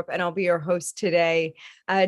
and I'll be your host today.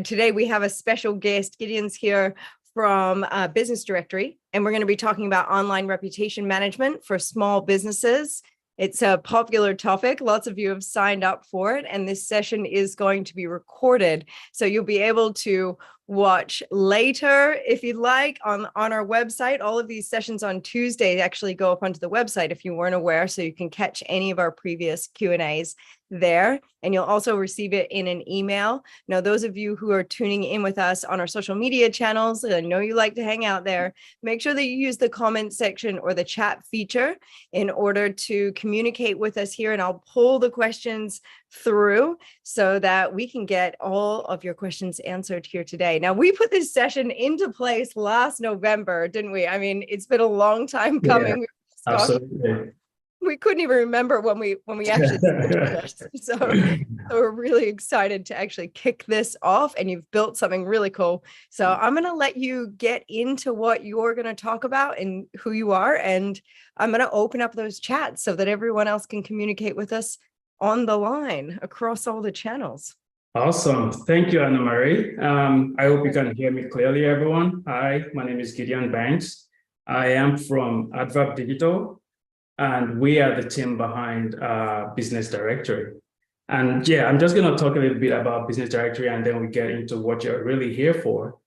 Today we have a special guest. Gideon's here from Business Directory, and we're going to be talking about online reputation management for small businesses. It's a popular topic. Lots of you have signed up for it, and this session is going to be recorded. So you'll be able to watch later if you'd like on our website. All of these sessions on Tuesday actually go up onto the website if you weren't aware, so you can catch any of our previous Q&As there, and you'll also receive it in an email. Now, those of you who are tuning in with us on our social media channels, I know you like to hang out there, make sure that you use the comment section or the chat feature in order to communicate with us here, and I'll pull the questions through so that we can get all of your questions answered here today. Now, we put this session into place last November, didn't we? I mean, it's been a long time coming. Yeah, absolutely. We couldn't even remember when we actually started this. So we're really excited to actually kick this off, and you've built something really cool. So I'm going to let you get into what you're going to talk about and who you are, and I'm going to open up those chats so that everyone else can communicate with us on the line across all the channels. Awesome. Thank you, Anamari. I hope you can hear me clearly, everyone. Hi, my name is Gideon Banks. I am from Adverb Digital, and we are the team behind Business Directory. And yeah, I'm just going to talk a little bit about Business Directory, and then we get into what you're really here for,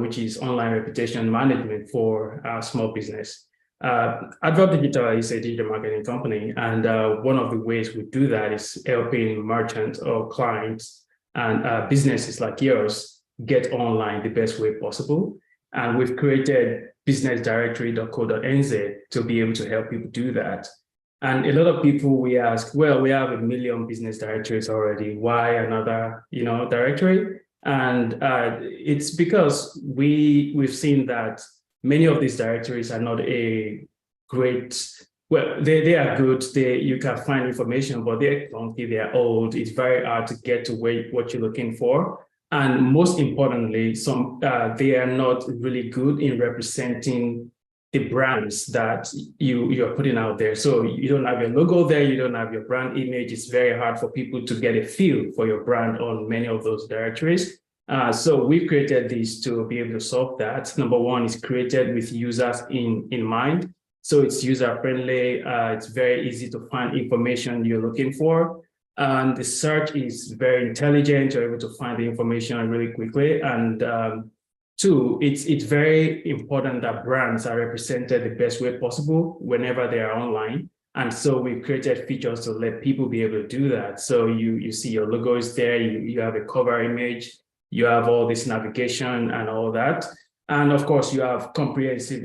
which is online reputation management for small business. Adverb Digital is a digital marketing company, and one of the ways we do that is helping merchants or clients and businesses like yours get online the best way possible. And we've created businessdirectory.co.nz to be able to help people do that. And a lot of people, we ask, well, we have 1 million business directories already. Why another, directory? And it's because we've seen that many of these directories are not a great, well, they are good. You can find information, but they're clunky, they're old. It's very hard to get to what you're looking for. And most importantly, they are not really good in representing the brands that you're putting out there. So you don't have your logo there, you don't have your brand image. It's very hard for people to get a feel for your brand on many of those directories. So we created these to be able to solve that. Number one is created with users in mind. So it's user-friendly. It's very easy to find information you're looking for. And the search is very intelligent. You're able to find the information really quickly. And two, it's very important that brands are represented the best way possible whenever they are online. And so we've created features to let people be able to do that. So you see your logo is there, you have a cover image, you have all this navigation and all that. And of course, you have comprehensive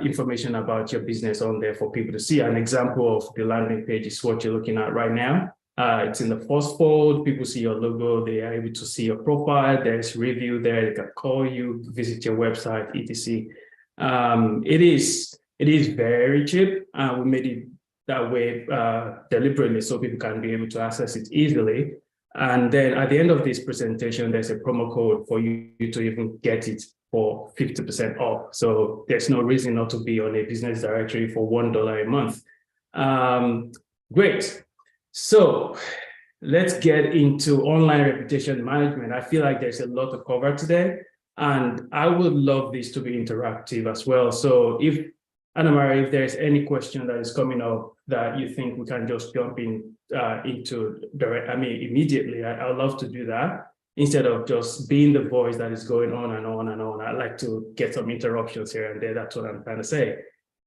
information about your business on there for people to see. An example of the landing page is what you're looking at right now. It's in the first fold. People see your logo. They are able to see your profile. There's review there. They can call you, visit your website, etc. It is very cheap. We made it that way deliberately so people can be able to access it easily. And then at the end of this presentation, there's a promo code for you to even get it for 50% off. So there's no reason not to be on a business directory for $1 a month. Great. So let's get into online reputation management. I feel like there's a lot to cover today, and I would love this to be interactive as well. So if Anamari, if there's any question that is coming up that you think we can just jump into immediately, I'd love to do that instead of just being the voice that is going on and on and on. I'd like to get some interruptions here and there. That's what I'm trying to say.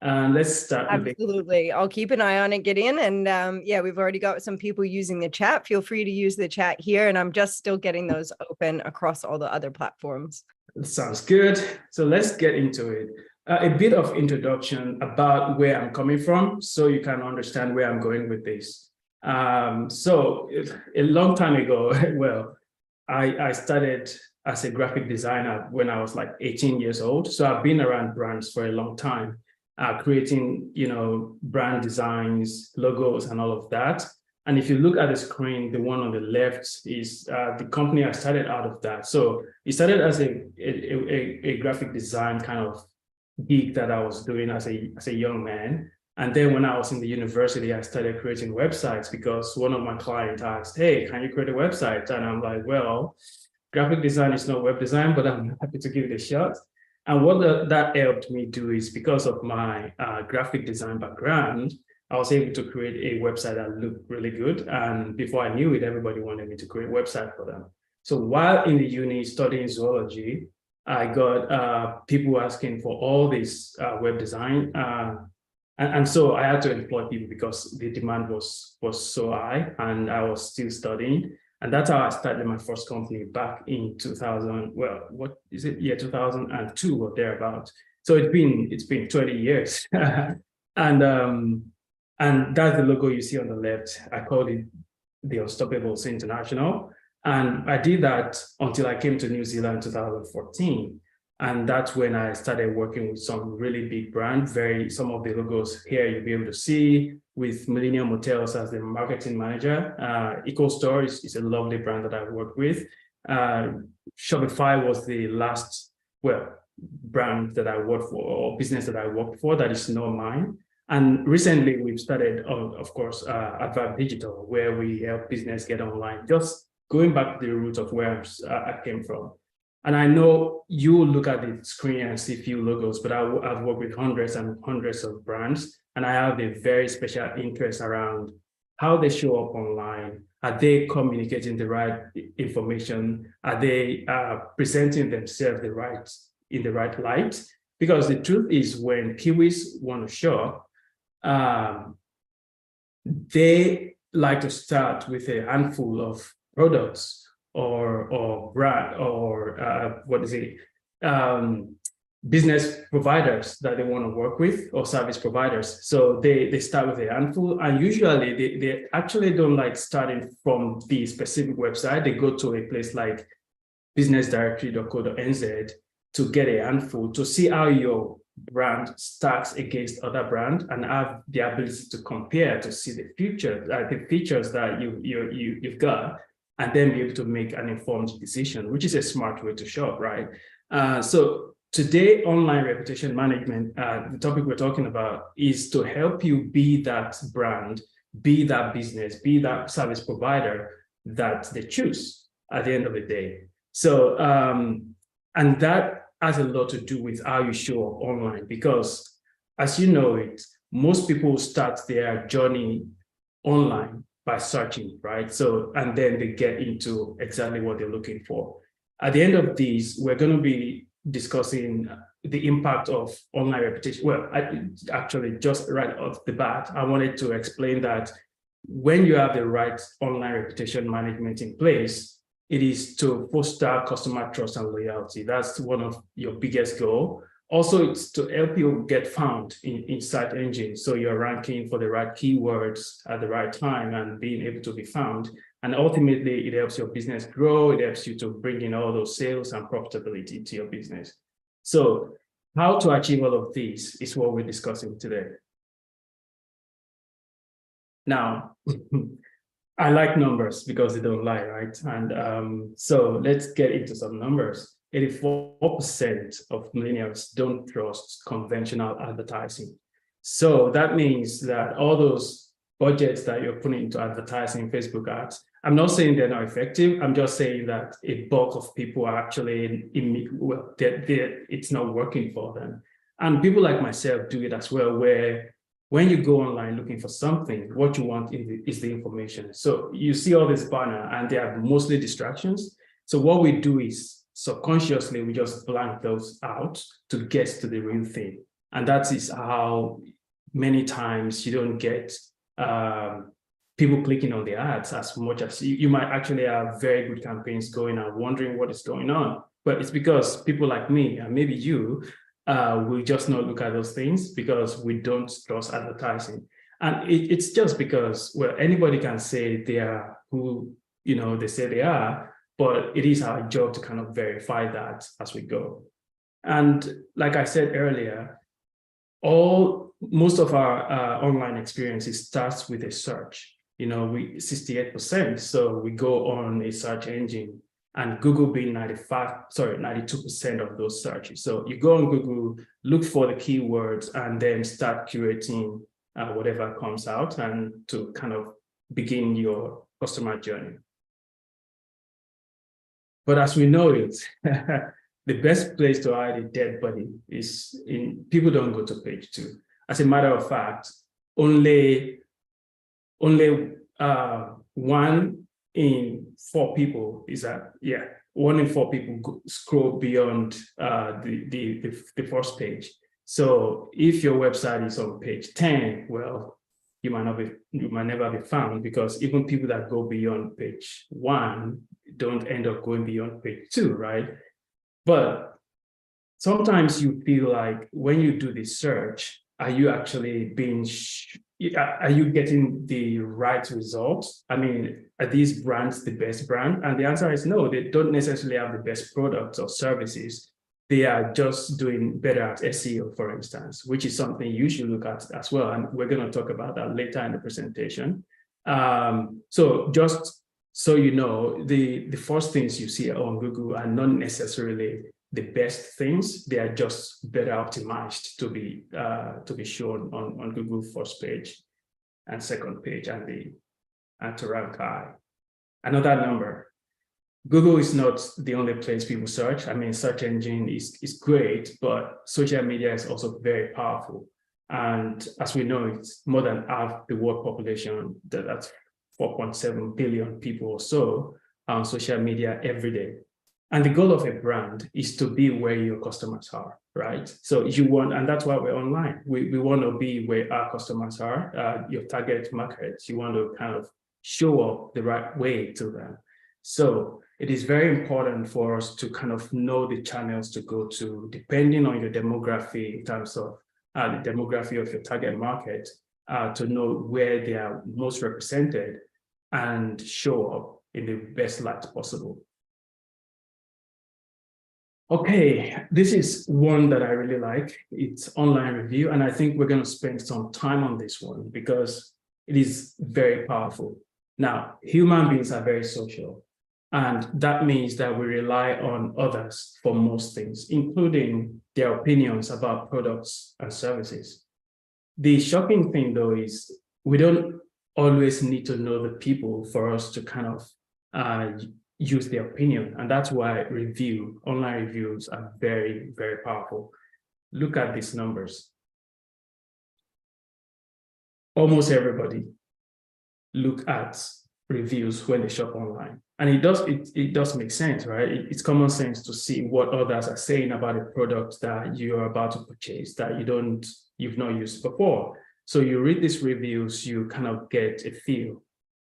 Let's start. Absolutely. I'll keep an eye on it, Gideon. And yeah, we've already got some people using the chat. Feel free to use the chat here. And I'm just still getting those open across all the other platforms. Sounds good. So let's get into it. A bit of introduction about where I'm coming from so you can understand where I'm going with this. So a long time ago, well, I started as a graphic designer when I was like 18 years old. So I've been around brands for a long time. Creating, brand designs, logos, and all of that. And if you look at the screen, the one on the left is the company I started out of that. So it started as a graphic design kind of gig that I was doing as a young man. And then when I was in the university, I started creating websites because one of my clients asked, hey, can you create a website? And I'm like, well, graphic design is not web design, but I'm happy to give it a shot. And what that helped me do is because of my graphic design background, I was able to create a website that looked really good. And before I knew it, everybody wanted me to create a website for them. So while in the uni studying zoology, I got people asking for all this web design. And so I had to employ people because the demand was so high and I was still studying. And that's how I started my first company back in 2000. Well, what is it? Yeah, 2002 or thereabout. So it's been 20 years. And that's the logo you see on the left. I called it the Unstoppables International. And I did that until I came to New Zealand in 2014. And that's when I started working with some really big brands. Some of the logos here you'll be able to see with Millennium Hotels as the marketing manager. EcoStore is a lovely brand that I've worked with. Shopify was the last, brand that I worked for or business that I worked for that is not mine. And recently we've started, of course, Advert Digital, where we help business get online, just going back to the root of where I came from. And I know you look at the screen and see few logos, but I've worked with hundreds and hundreds of brands, and I have a very special interest around how they show up online. Are they communicating the right information? Are they presenting themselves in the right light? Because the truth is, when Kiwis want to shop, they like to start with a handful of products or brand or business providers that they want to work with or service providers. So they start with a handful, and usually they actually don't like starting from the specific website. They go to a place like businessdirectory.co.nz to get a handful to see how your brand stacks against other brands and have the ability to compare to see the features that you've got, and then be able to make an informed decision, which is a smart way to shop, right? So today, online reputation management, the topic we're talking about is to help you be that brand, be that business, be that service provider that they choose at the end of the day. So, and that has a lot to do with how you show up online, because as you know it, most people start their journey online by searching, right? So, and then they get into exactly what they're looking for. At the end of these, we're going to be discussing the impact of online reputation. Well, actually, just right off the bat, I wanted to explain that when you have the right online reputation management in place, it is to foster customer trust and loyalty. That's one of your biggest goals. Also, it's to help you get found in search engines. So you're ranking for the right keywords at the right time and being able to be found. And ultimately, it helps your business grow. It helps you to bring in all those sales and profitability to your business. So how to achieve all of these is what we're discussing today. Now, I like numbers because they don't lie, right? And so let's get into some numbers. 84% of millennials don't trust conventional advertising. So that means that all those budgets that you're putting into advertising, Facebook ads, I'm not saying they're not effective. I'm just saying that a bulk of people are actually, it's not working for them. And people like myself do it as well, where when you go online looking for something, what you want is the information. So you see all this banner and they are mostly distractions. So what we do is subconsciously, we just blank those out to get to the real thing. And that is how many times you don't get people clicking on the ads as much as you might actually have very good campaigns going and wondering what is going on. But it's because people like me and maybe you will just not look at those things because we don't trust advertising. And it's just because, well, anybody can say they are who, they say they are, but it is our job to kind of verify that as we go. And like I said earlier, most of our online experiences starts with a search. 68%. So we go on a search engine, and Google being 92% of those searches. So you go on Google, look for the keywords, and then start curating whatever comes out and to kind of begin your customer journey. But as we know it, the best place to hide a dead body is in people don't go to page 2. As a matter of fact, only 1 in 4 people is that, 1 in 4 people scroll beyond the first page. So if your website is on page 10, well, you might never be found, because even people that go beyond page 1 don't end up going beyond page 2, right? But sometimes you feel like when you do the search, are you actually are you getting the right results? I mean, are these brands the best brand? And the answer is no, they don't necessarily have the best products or services. They are just doing better at SEO, for instance, which is something you should look at as well. And we're going to talk about that later in the presentation. So just so you know, the first things you see on Google are not necessarily the best things. They are just better optimized to be shown on Google first page and second page and to rank high. Another number. Google is not the only place people search. I mean, search engine is great, but social media is also very powerful. And as we know, it's more than half the world population. That's 4.7 billion people or so on social media every day. And the goal of a brand is to be where your customers are, right? So and that's why we're online. We want to be where our customers are, your target market. You want to kind of show up the right way to them. So it is very important for us to kind of know the channels to go to, depending on your demography, in terms of the demography of your target market, to know where they are most represented and show up in the best light possible. Okay, this is one that I really like. It's online review, and I think we're going to spend some time on this one because it is very powerful. Now, human beings are very social. And that means that we rely on others for most things, including their opinions about products and services. The shocking thing, though, is we don't always need to know the people for us to kind of use their opinion. And that's why online reviews are very, very powerful. Look at these numbers. Almost everybody look at reviews when they shop online. And it does make sense, right? It's common sense to see what others are saying about a product that you're about to purchase that you've not used before. So you read these reviews, you kind of get a feel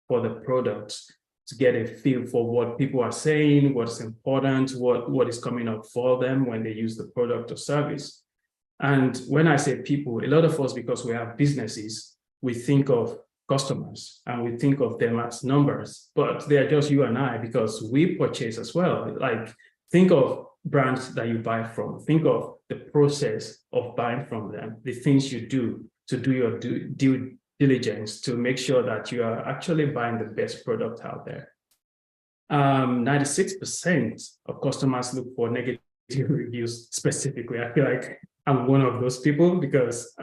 for the product, to get a feel for what people are saying, what's important, what is coming up for them when they use the product or service. And when I say people, a lot of us, because we have businesses, we think of customers and we think of them as numbers, but they are just you and I, because we purchase as well. Like, think of brands that you buy from, think of the process of buying from them, the things you do to do your due diligence to make sure that you are actually buying the best product out there. 96% of customers look for negative reviews specifically. I feel like I'm one of those people because,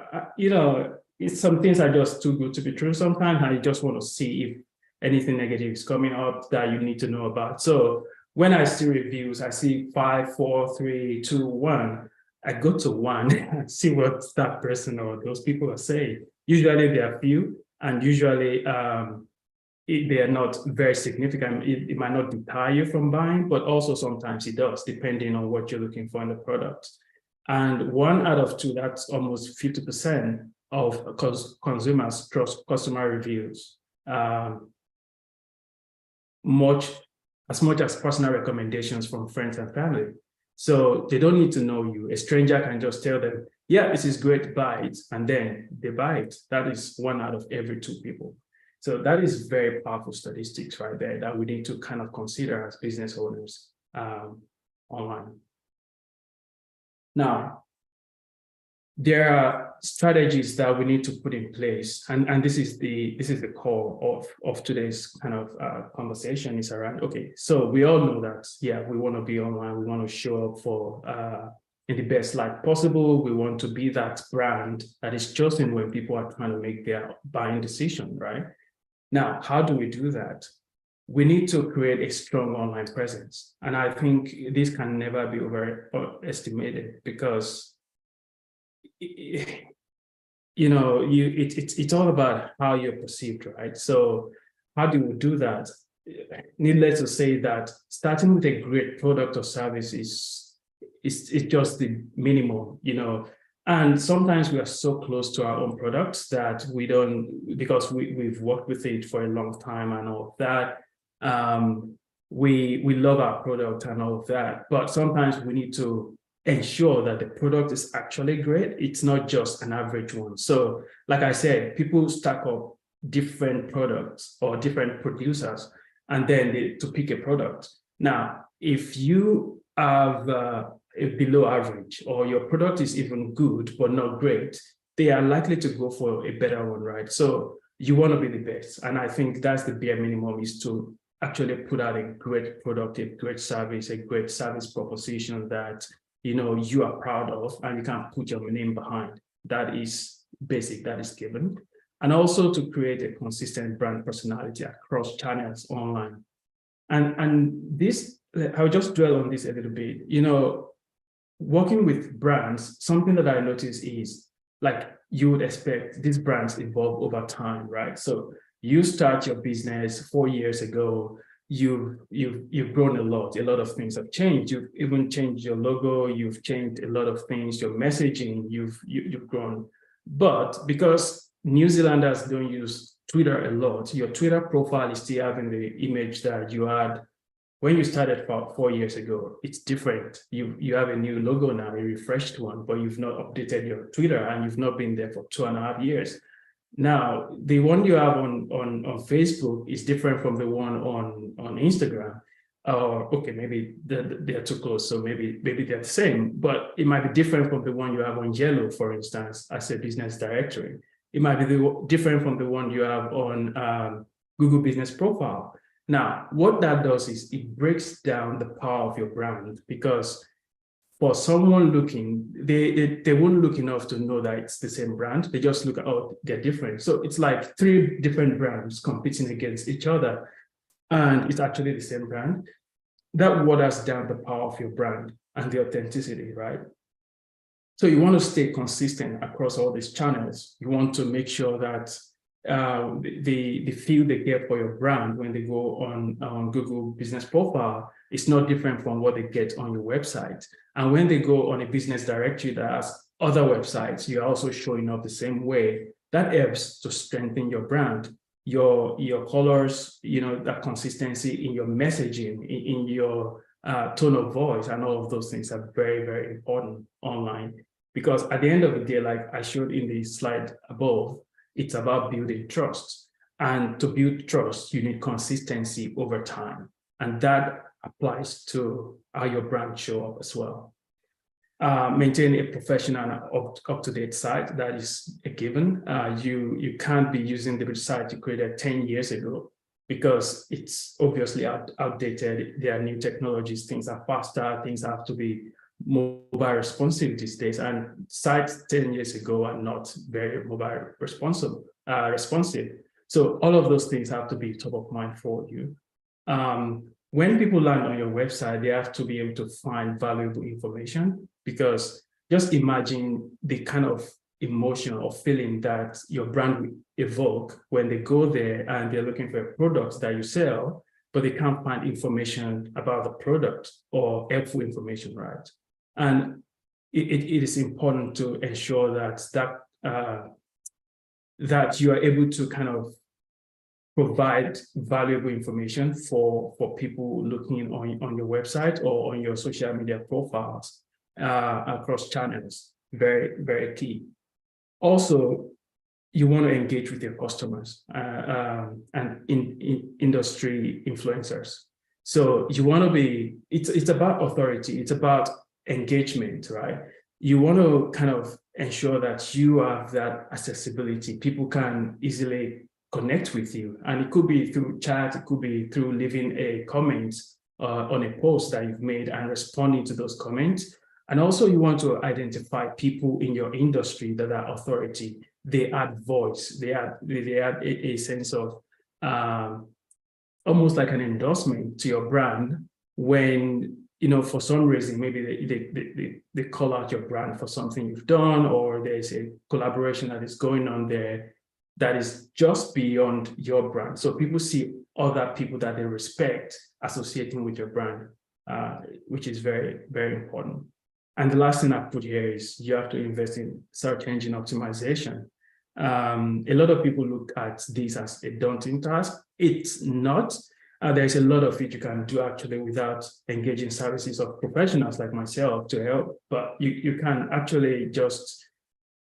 some things are just too good to be true sometimes, and you just want to see if anything negative is coming up that you need to know about. So when I see reviews, I see 5, 4, 3, 2, 1. I go to 1 and see what that person or those people are saying. Usually they are few, and usually they are not very significant. It might not deter you from buying, but also sometimes it does, depending on what you're looking for in the product. And 1 out of 2, that's almost 50% of consumers trust customer reviews as much as personal recommendations from friends and family. So they don't need to know you. A stranger can just tell them, yeah, this is great, buy it, and then they buy it. That is 1 out of every 2 people. So that is very powerful statistics right there that we need to kind of consider as business owners online. Now, there are strategies that we need to put in place, and this is the core of today's kind of conversation is around. Okay, so we all know that we want to be online, we want to show up for in the best light possible. We want to be that brand that is chosen when people are trying to make their buying decision, right? Now, how do we do that? We need to create a strong online presence. And I think this can never be overestimated because, it's all about how you're perceived, right? So how do we do that? Needless to say that starting with a great product or service is just the minimum, and sometimes we are so close to our own products that we don't, because we've worked with it for a long time and all of that. We love our product and all of that, but sometimes we need to ensure that the product is actually great. It's not just an average one. So like I said, people stack up different products or different producers and then to pick a product. Now, if you have a below average or your product is even good but not great, they are likely to go for a better one, right? So you want to be the best. And I think that's the bare minimum, is to actually put out a great product, a great service, a great service proposition that you are proud of and you can put your name behind. That is basic, that is given. And also to create a consistent brand personality across channels online. And this, I'll just dwell on this a little bit. Working with brands, something that I notice is, like, you would expect these brands evolve over time, right? So you start your business 4 years ago, you've grown a lot of things have changed. You've even changed your logo, you've changed a lot of things, your messaging, you've grown. But because New Zealanders don't use Twitter a lot, your Twitter profile is still having the image that you had when you started 4 years ago. It's different. You have a new logo now, a refreshed one, but you've not updated your Twitter and you've not been there for 2.5 years. Now, the one you have on Facebook is different from the one on Instagram. Or okay, maybe they're too close, so maybe they're the same, but it might be different from the one you have on Yellow, for instance, as a business directory. It might be different from the one you have on Google Business Profile. Now, what that does is it breaks down the power of your brand, because for someone looking, they won't look enough to know that it's the same brand. They just look at, oh, they're different. So it's like 3 different brands competing against each other, and it's actually the same brand. That waters down the power of your brand and the authenticity, right? So you want to stay consistent across all these channels. You want to make sure that the feel they get for your brand when they go on Google Business Profile is not different from what they get on your website. And when they go on a business directory that has other websites, you're also showing up the same way. That helps to strengthen your brand, your colors, that consistency in your messaging, in your tone of voice, and all of those things are very, very important online. Because at the end of the day, like I showed in the slide above, it's about building trust. And to build trust, you need consistency over time. And that applies to how your brand show up as well. Maintain a professional and up-to-date site. That is a given. You can't be using the site you created 10 years ago, because it's obviously outdated. There are new technologies, things are faster, things have to be mobile responsive these days, and sites 10 years ago are not very mobile responsive. So all of those things have to be top of mind for you. When people land on your website, they have to be able to find valuable information, because just imagine the kind of emotion or feeling that your brand will evoke when they go there and they're looking for a product that you sell, but they can't find information about the product or helpful information, right? And it is important to ensure that you are able to kind of provide valuable information for people looking on your website or on your social media profiles across channels. Very, very key. Also, you want to engage with your customers and in industry influencers. So you want to be, it's about authority, it's about engagement, right? You want to kind of ensure that you have that accessibility. People can easily connect with you, and it could be through chat, it could be through leaving a comment on a post that you've made and responding to those comments. And also you want to identify people in your industry that are authority. They add voice, they add a sense of almost like an endorsement to your brand when, for some reason, maybe they call out your brand for something you've done, or there's a collaboration that is going on there that is just beyond your brand. So people see other people that they respect associating with your brand, which is very, very important. And the last thing I put here is you have to invest in search engine optimization. A lot of people look at this as a daunting task. It's not. There's a lot of it you can do actually without engaging services of professionals like myself to help. But you can actually just,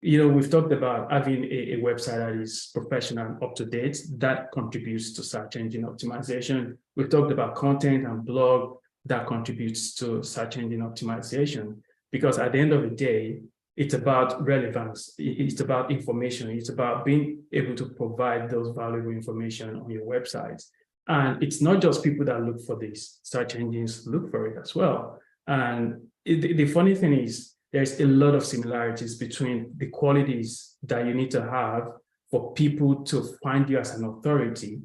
we've talked about having a website that is professional and up to date. That contributes to search engine optimization. We've talked about content and blog that contributes to search engine optimization. Because at the end of the day, it's about relevance, it's about information, it's about being able to provide those valuable information on your website. And it's not just people that look for this, search engines look for it as well. And the funny thing is, there's a lot of similarities between the qualities that you need to have for people to find you as an authority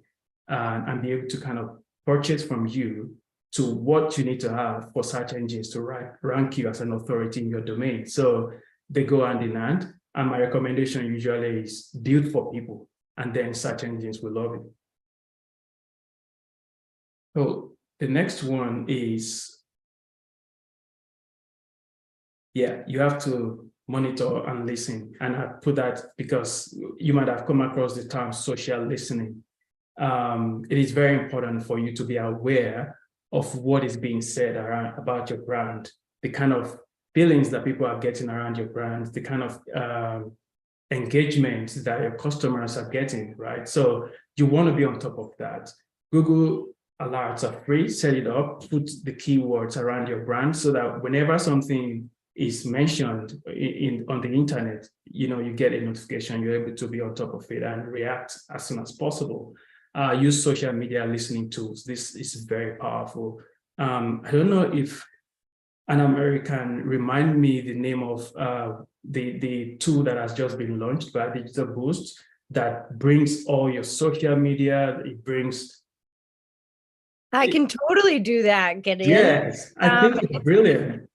and be able to kind of purchase from you to what you need to have for search engines to rank you as an authority in your domain. So they go hand in hand. And my recommendation usually is build for people, and then search engines will love it. So the next one is, you have to monitor and listen. And I put that because you might have come across the term social listening. It is very important for you to be aware of what is being said about your brand, the kind of feelings that people are getting around your brand, the kind of engagement that your customers are getting, right? So you want to be on top of that. Google Alerts are free, set it up, put the keywords around your brand so that whenever something is mentioned on the internet, you get a notification, you're able to be on top of it and react as soon as possible. Use social media listening tools. This is very powerful. I don't know if Anamari can remind me the name of the tool that has just been launched by Digital Boost that brings all your social media. It brings. I can totally do that, Gideon. Yes, I think it's brilliant.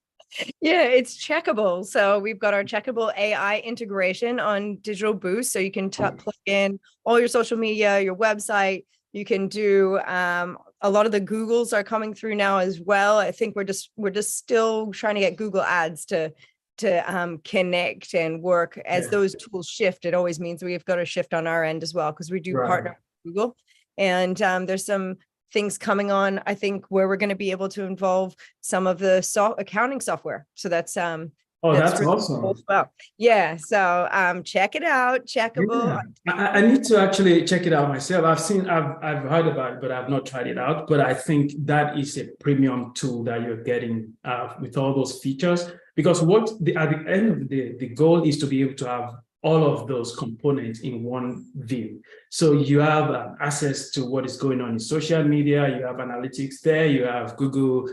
Yeah, it's checkable. So we've got our checkable AI integration on Digital Boost. So you can plug in all your social media, your website. You can do a lot of the Googles are coming through now as well. I think we're just still trying to get Google Ads to connect and work as those tools shift. It always means we've got to shift on our end as well, because we do partner with Google. And there's some things coming on, I think, where we're going to be able to involve some of the accounting software. So that's that's really awesome. Cool. Well, so check it out. Checkable. Yeah. I need to actually check it out myself. I've heard about it, but I've not tried it out. But I think that is a premium tool that you're getting with all those features, because at the end of the day, the goal is to be able to have all of those components in one view. So you have access to what is going on in social media, you have analytics there, you have Google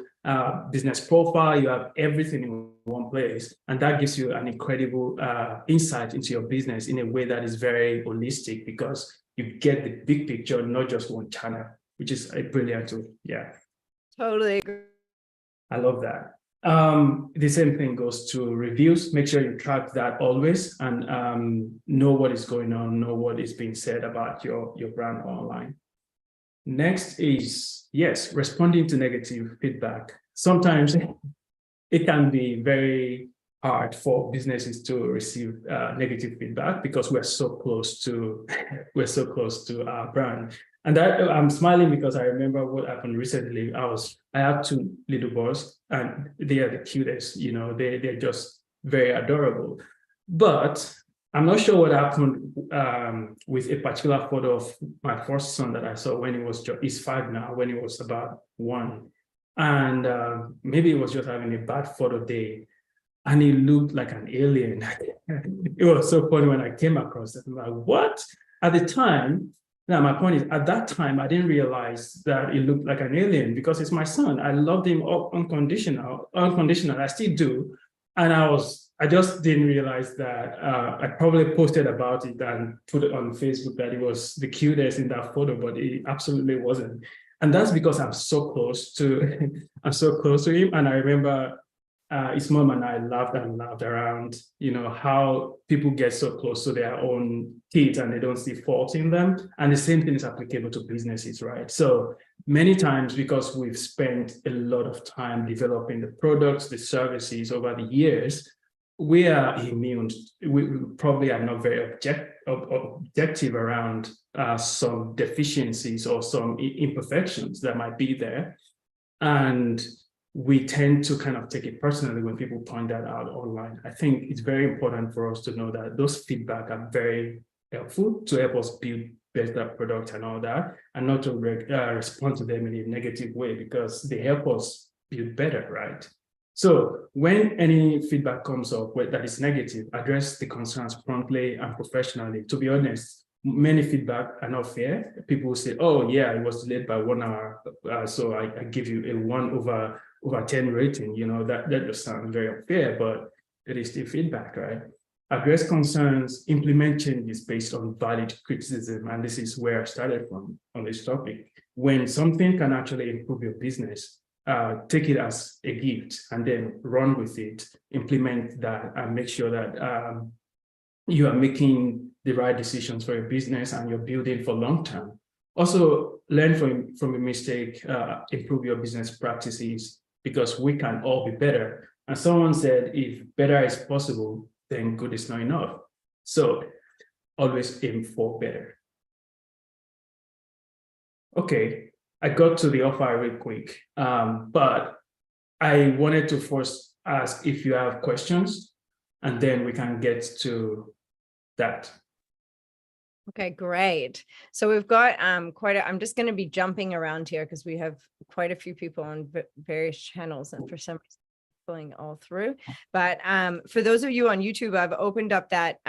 business profile, you have everything in one place. And that gives you an incredible insight into your business in a way that is very holistic, because you get the big picture, not just one channel, which is a brilliant tool. Yeah. Totally agree. I love that. The same thing goes to reviews. Make sure you track that always and know what is going on, know what is being said about your brand online. Next is, responding to negative feedback. Sometimes it can be very hard for businesses to receive negative feedback because we're so close to our brand. And I'm smiling because I remember what happened recently. I have two little boys, and they are the cutest. They're just very adorable. But I'm not sure what happened with a particular photo of my first son that I saw when he's 5 now, when he was about 1. And maybe he was just having a bad photo day, and he looked like an alien. It was so funny when I came across it. I'm like, what? At the time, now my point is, at that time, I didn't realize that he looked like an alien because it's my son. I loved him unconditional. I still do. And I just didn't realize that I probably posted about it and put it on Facebook that it was the cutest in that photo, but it absolutely wasn't. And that's because I'm so close to, I'm so close to him. And I remember his mom and I laughed and laughed around, how people get so close to their own kids and they don't see fault in them. And the same thing is applicable to businesses, right? So many times, because we've spent a lot of time developing the products, the services over the years, we are immune. We probably are not very objective around some deficiencies or some imperfections that might be there. And we tend to kind of take it personally when people point that out online. I think it's very important for us to know that those feedback are very helpful to help us build better product and all that, and not to respond to them in a negative way, because they help us build better, right? So when any feedback comes up that is negative, address the concerns promptly and professionally. To be honest, many feedback are not fair. People will say, oh yeah, it was delayed by 1 hour, so I give you a 1/10 rating. That just sounds very unfair, but it is still feedback, right? Address concerns, implement changes based on valid criticism. And this is where I started from on this topic. When something can actually improve your business, take it as a gift and then run with it, implement that, and make sure that you are making the right decisions for your business and you're building for long term. Also, learn from a mistake, improve your business practices, because we can all be better. And someone said, if better is possible, then good is not enough. So always aim for better. Okay, I got to the offer real quick, but I wanted to first ask if you have questions, and then we can get to that. Okay, great. So we've got I'm just going to be jumping around here because we have quite a few people on various channels, and for some reason pulling all through. But for those of you on YouTube, I've opened up that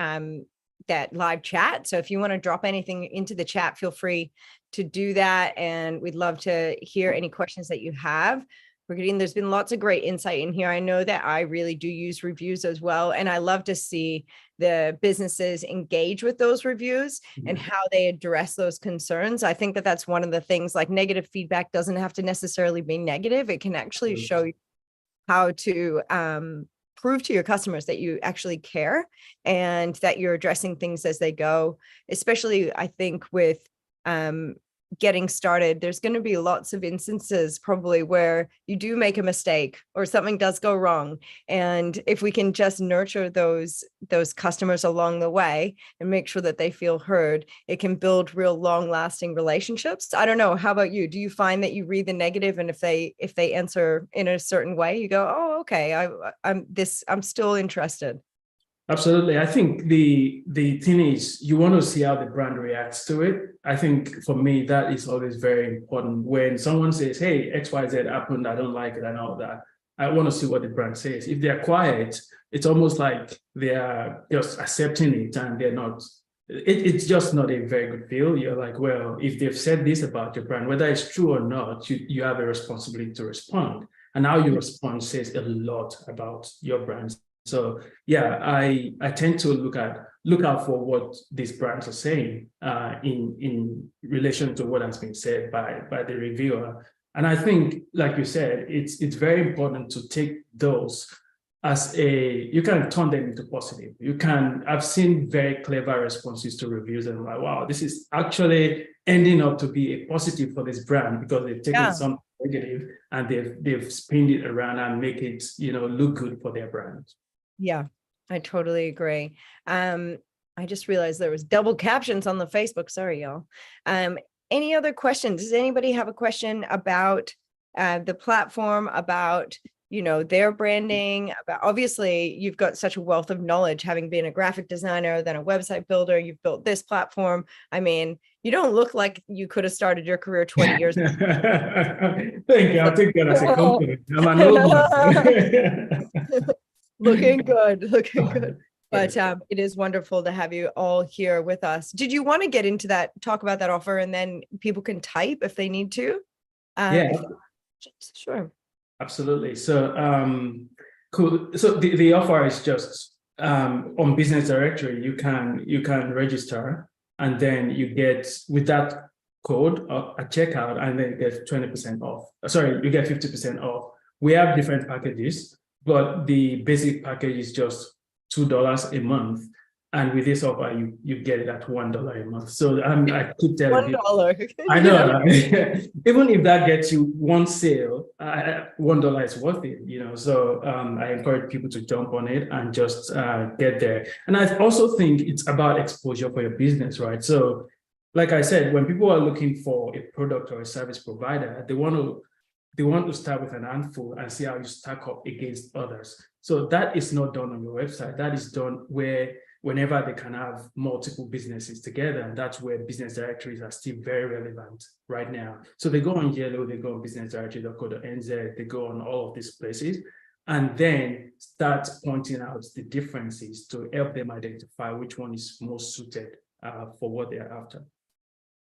live chat. So if you want to drop anything into the chat, feel free to do that. And we'd love to hear any questions that you have. There's been lots of great insight in here. I know that I really do use reviews as well. And I love to see the businesses engage with those reviews and how they address those concerns. I think that that's one of the things, like negative feedback doesn't have to necessarily be negative. It can actually show you how to prove to your customers that you actually care and that you're addressing things as they go, especially I think with getting started. There's going to be lots of instances probably where you do make a mistake or something does go wrong. And if we can just nurture those customers along the way and make sure that they feel heard, it can build real long lasting relationships. I don't know. How about you? Do you find that you read the negative, and if they answer in a certain way, you go, oh, okay, I'm still interested? Absolutely. I think the thing is, you want to see how the brand reacts to it. I think for me, that is always very important. When someone says, hey, XYZ happened, I don't like it and all that, I want to see what the brand says. If they're quiet, it's almost like they are just accepting it and they're not. It's just not a very good feel. You're like, well, if they've said this about your brand, whether it's true or not, you have a responsibility to respond. And how you respond says a lot about your brand. So yeah, I tend to look out for what these brands are saying in relation to what has been said by the reviewer. And I think, like you said, it's very important to take those as you can turn them into positive. I've seen very clever responses to reviews, and I'm like, wow, this is actually ending up to be a positive for this brand, because they've taken something negative and they've spinned it around and make it, look good for their brand. Yeah, I totally agree. I just realized there was double captions on the Facebook. Sorry, y'all. Any other questions? Does anybody have a question about the platform, about, their branding? About, obviously, you've got such a wealth of knowledge, having been a graphic designer, then a website builder. You've built this platform. I mean, you don't look like you could have started your career 20 years ago. Thank you. I'll take that as a compliment. I'm an old man. Looking good. But it is wonderful to have you all here with us. Did you want to get into that, talk about that offer, and then people can type if they need to? Yeah, sure. Absolutely. So Cool. So the offer is just on business directory, you can register and then you get with that code at checkout and then you get 20% off. Sorry, you get 50% off. We have different packages, but the basic package is just $2 a month. And with this offer, you get it at $1 a month. So I keep telling people, $1. I know, right? Even if that gets you one sale, $1 is worth it, you know. So I encourage people to jump on it and just get there. And I also think it's about exposure for your business, right? So, like I said, when people are looking for a product or a service provider, they want to start with an handful and see how you stack up against others. So that is not done on your website. That is done whenever they can have multiple businesses together. And that's where business directories are still very relevant right now. So they go on Yellow, they go on businessdirectory.co.nz, they go on all of these places, and then start pointing out the differences to help them identify which one is most suited for what they're after.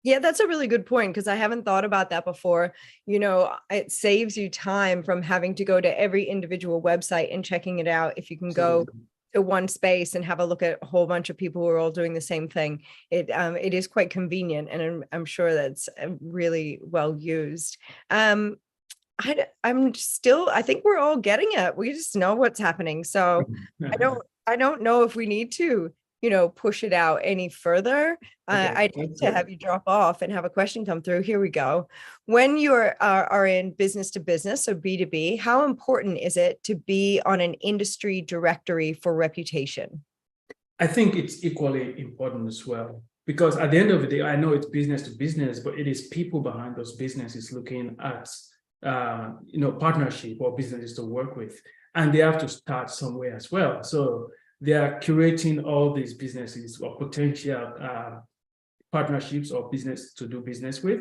Yeah, that's a really good point because I haven't thought about that before. You know, it saves you time from having to go to every individual website and checking it out. If you can go to one space and have a look at a whole bunch of people who are all doing the same thing, it is quite convenient, and I'm sure that's really well used. I think we're all getting it. We just know what's happening. So I don't know if we need to, push it out any further. I'd like to have you drop off and have a question come through. Here we go. When you are in business to business, so B2B, how important is it to be on an industry directory for reputation? I think it's equally important as well, because at the end of the day, I know it's business to business, but it is people behind those businesses looking at partnership or businesses to work with, and they have to start somewhere as well. So they are curating all these businesses or potential partnerships or business to do business with,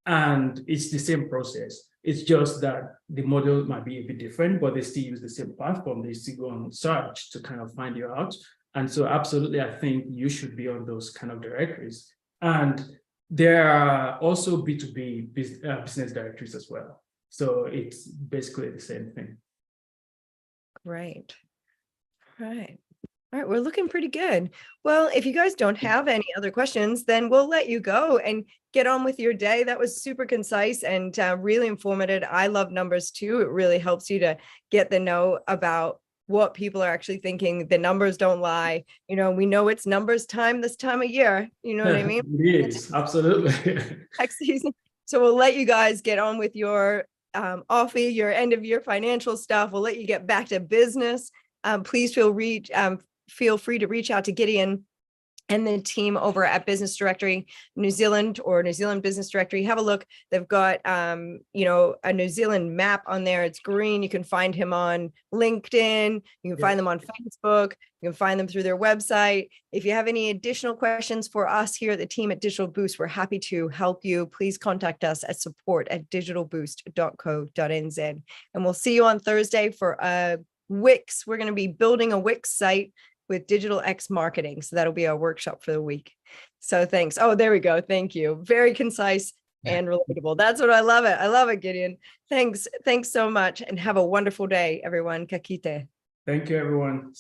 and it's the same process. It's just that the model might be a bit different, but they still use the same platform. They still go on search to kind of find you out. And so absolutely, I think you should be on those kind of directories. And there are also B2B business directories as well. So it's basically the same thing. Great. Right. All right, we're looking pretty good. Well, if you guys don't have any other questions, then we'll let you go and get on with your day. That was super concise and really informative. I love numbers too. It really helps you to get the know about what people are actually thinking. The numbers don't lie. We know it's numbers time this time of year. You know what I mean? It is, absolutely. Next season. So we'll let you guys get on with your offie, your end of year financial stuff. We'll let you get back to business. Please feel free to reach out to Gideon and the team over at Business Directory New Zealand or New Zealand Business Directory. Have a look. They've got, a New Zealand map on there. It's green. You can find him on LinkedIn. You can find them on Facebook. You can find them through their website. If you have any additional questions for us here at the team at Digital Boost, we're happy to help you. Please contact us at support@digitalboost.co.nz. And we'll see you on Thursday for Wix. We're going to be building a Wix site with Digital X marketing. So that'll be our workshop for the week. So thanks. Oh, there we go. Thank you. Very concise and relatable. That's what I love it. I love it, Gideon. Thanks. Thanks so much. And have a wonderful day, everyone. Ka kite. Thank you, everyone.